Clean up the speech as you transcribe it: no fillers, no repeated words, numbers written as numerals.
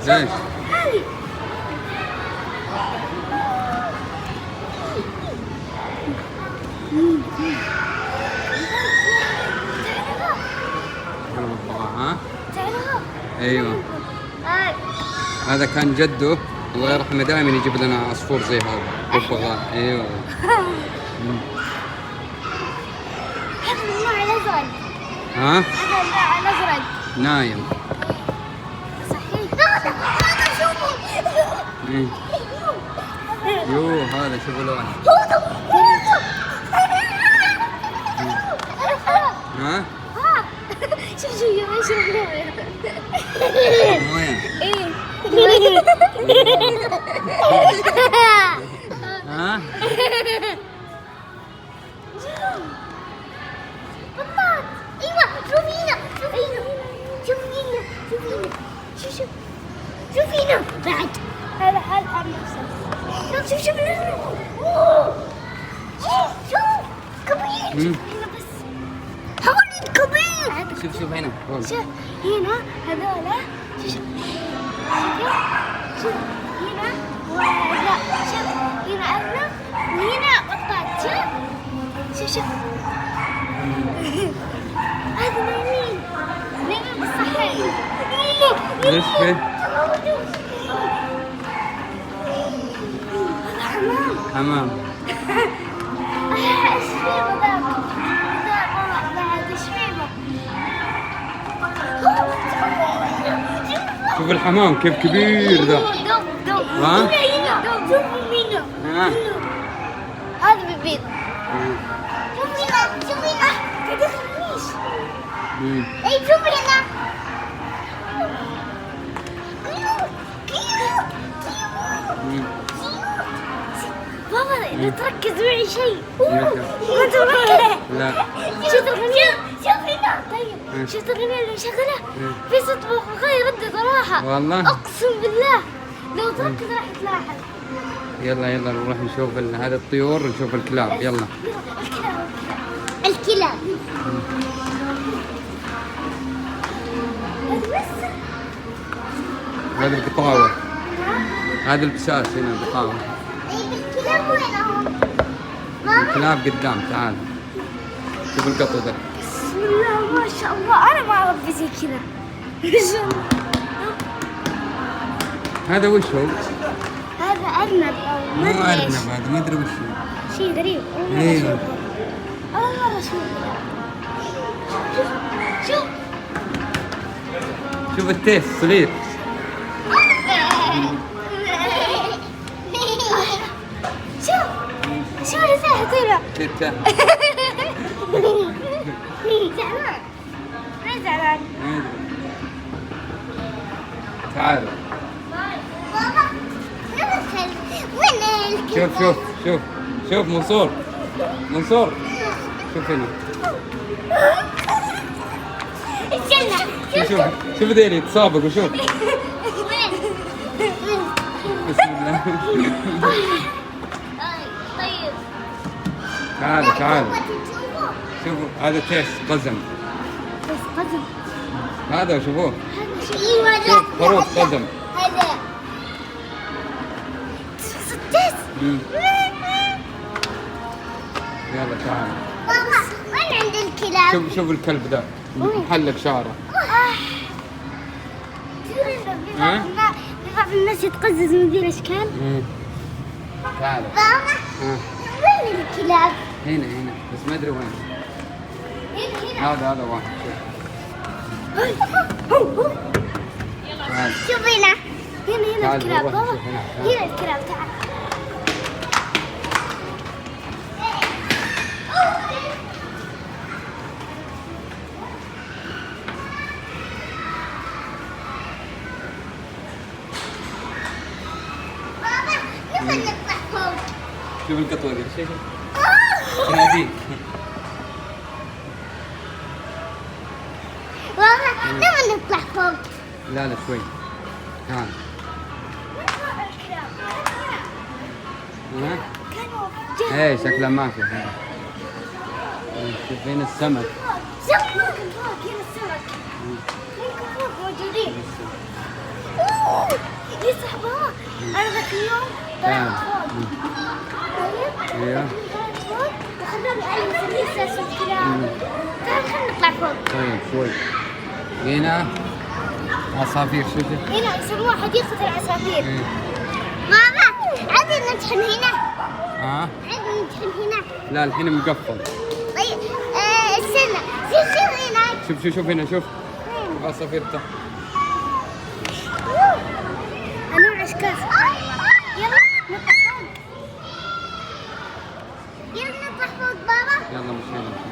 ليش؟ هذه يلا ببغاء ها؟ تعرفها؟ ايوه هاي هذا كان جده الله يرحمه دائما يجيب لنا عصفور زي هذا ببغاء ايوه هذا النوع الازرق. ها؟ هذا النوع الازرق. نايم صحيح. هذا شوفوا. إيه. يو هذا شوفوا لونه ها؟ شوف شو يشرب مويه. مويه ايه ها؟ بطاط. ايوه شوفينا شوفينا شوفينا شوفينا شوف شوف شوفينا بعد. هذا حال نفسه. شوف شوف شوف كبير. هنا بس هون كبير. شوف هنا شوف هنا هذولا. شوف شوف هنا ولا شوف هنا أرنب وهنا بطاط. شوف شوف هذا نايمين نايمين بالصحيح. ليش فيه؟ هذا حمام. حمام ايش فيه ذاك؟ ذاك بعد ايش فيه؟ شوف الحمام كيف كبير ذا دب ها؟ هنا شوفوا مينا. ها؟ هذا بيبيض. شوف هنا شوف هنا. كده خريش. اي شوف هنا. بابا لا تركز معي شيء. ما تركز. لا شفت الغنية؟ شوف هنا. طيب شفت الغنية اللي مشغلة؟ في صوت بغبغاء يردد صراحة. والله؟ أقسم بالله لو تركز راح تلاحظ. يلا نروح نشوف هذه الطيور ونشوف الكلاب يلا الكلاب. هذه القطاوة هذه البساس هنا القطاوة الكلاب وينهم؟ ماما الكلاب قدام تعال شوف القطو ذا بسم الله ما شاء الله. أنا ما أربي زي كذا. هذا وش هو؟ هذا أرنب أو مو ما أدري إيش. أرنب هذا ما أدري وش هو شيء غريب. ايوه أول مرة أشوف. شوف شوف التيس صغير شوف اللي فيها طلع. تيتا زعلان. ليه زعلان؟ تعال بابا وين الكلب؟ شوف منصور شوف هنا الجنة. شوف ذيلي يتسابقوا شوف بسم الله طيب تعال شوفوا هذا تيس قزم بس قزم. هذا شوفوه هذا شيء. ايوه شوف خروف قزم هذا ستة. يلا تعال بابا وين عند الكلاب؟ شوف الكلب ذا محلق شعره ها؟ بعض الناس يتقزز من ذي الاشكال. تعال بابا وين الكلاب؟ هنا بس ما ادري وين هنا هذا واحد تعال شوف هنا تعال الكلاب. نروح بابا نشوف هنا. هنا الكلاب. تعال بابا نبغى نطلع فوق. شوف القطوة ذي شوف تناديك بابا نبغى نطلع فوق. لا شوي تعال ها؟ كانوا ايه شكله ما في هنا شوف هنا السمك شوف ممكن فوق هنا السمك. ممكن فوق موجود موجودين. اوه يصح بابا انا ذاك اليوم طلعت فوق. طيب ايوه طلعت فوق وخلوني البس القصص والكلام. تعال خلينا نطلع فوق. طيب شوي. هنا عصافير شوفي. هنا يسموها حديقة العصافير. إيه. بابا عادي ندخل هنا. عادي ندخل هنا. لا الحين مقفل. طيب استنى شوف هناك. شوف هنا شوف. عصافير تحت. انواع اشكال. يلا نطلع فوق. يلا نطلع فوق بابا. يلا مشينا.